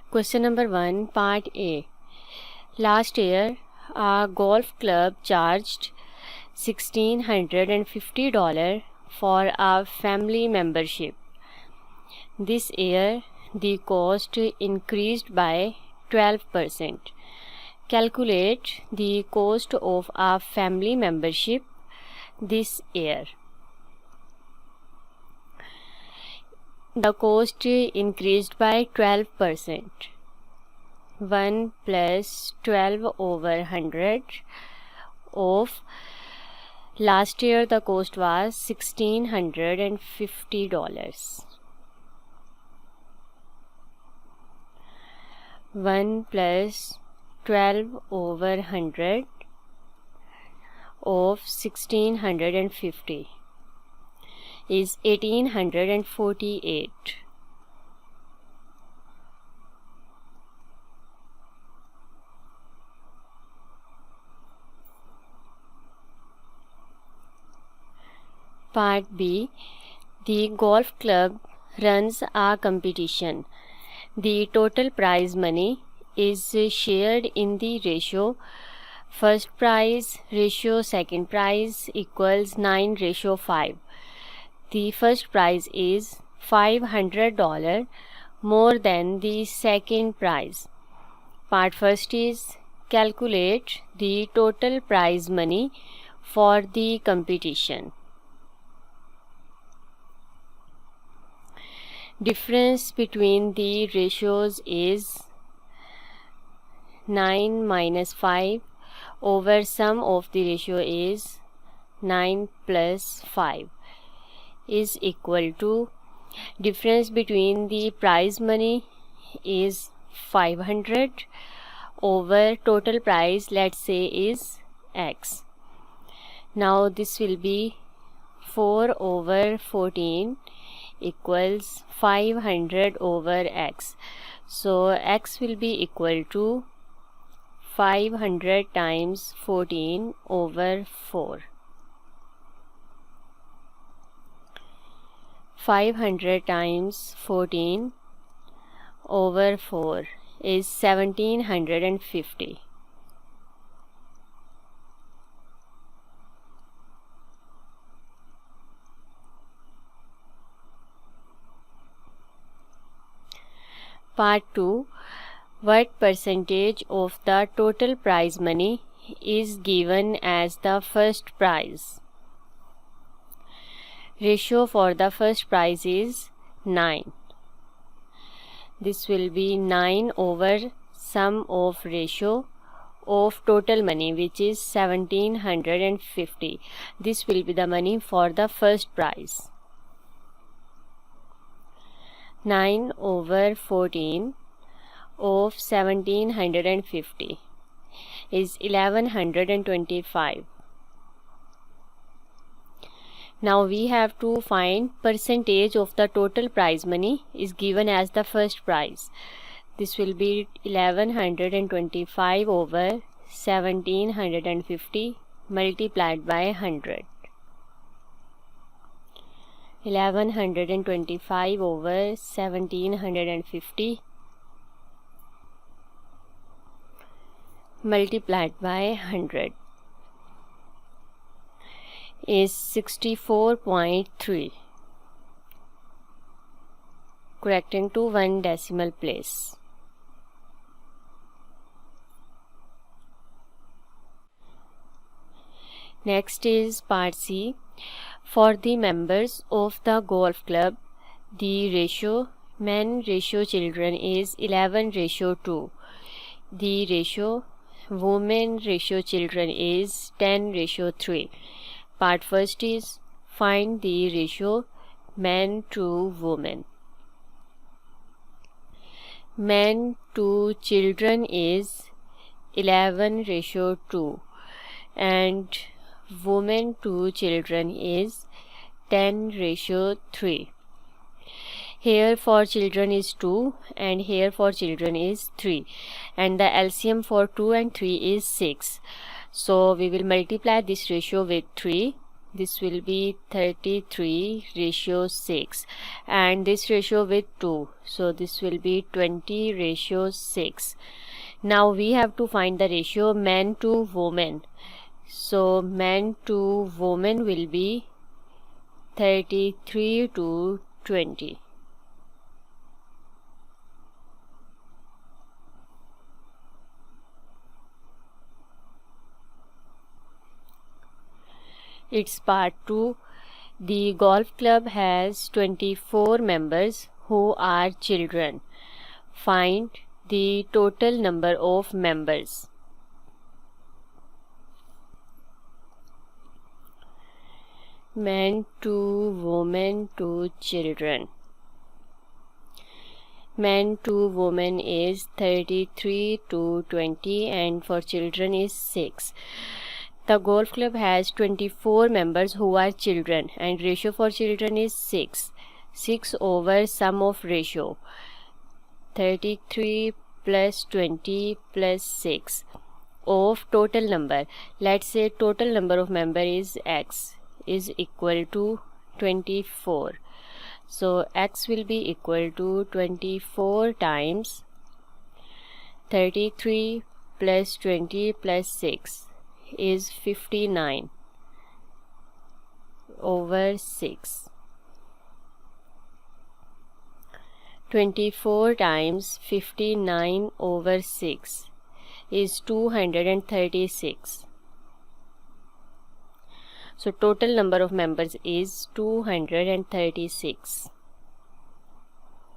Question number 1, Part A. Last year, a golf club charged $1,650 for a family membership. This year, the cost increased by 12%. Calculate the cost of a family membership this year. The cost increased by 12%. 1 plus 12 over 100 of last year the cost was $1,650. 1 plus 12 over 100 of 1,650 is 1,848. Part B. The golf club runs a competition. The total prize money is shared in the ratio first prize ratio second prize equals 9:5. The first prize is $500 more than the second prize. Part first is calculate the total prize money for the competition. Difference between the ratios is 9 minus 5 over sum of the ratio is 9 plus 5 is equal to difference between the prize money is 500 over total price, let's say, is X. Now this will be 4 over 14 equals 500 over X. So X will be equal to 500 times 14 over 4. 500 times 14 over 4 is 1,750. Part 2. What percentage of the total prize money is given as the first prize? Ratio for the first prize is 9. This will be 9 over sum of ratio of total money, which is 1,750. This will be the money for the first prize. 9 over 14 of 1,750 is 1,125. Now we have to find percentage of the total prize money is given as the first prize. This will be 1,125 over 1,750 multiplied by 100. 1,125 over 1,750 multiplied by 100 is 64.3, correcting to 1 decimal place. Next is Part C. For the members of the golf club, the ratio men ratio children is 11:2. The ratio women ratio children is 10:3. Part first is find the ratio men to women. Men to children is 11:2 and women to children is 10:3. Here for children is 2 and here for children is 3, and the LCM for 2 and 3 is 6. So we will multiply this ratio with 3. this will be 33:6, and this ratio with 2, so this will be 20:6. Now we have to find the ratio men to women. So men to women will be 33:20. It's part 2. The golf club has 24 members who are children. Find the total number of members. Men to women to children. Men to women is 33:20 and for children is 6. The golf club has 24 members who are children and ratio for children is 6. 6 over sum of ratio 33 plus 20 plus 6 of total number. Let's say total number of member is x is equal to 24. So x will be equal to 24 times 33 plus 20 plus 6 is 59 over 6. 24 times 59 over 6 is 236. So total number of members is 236.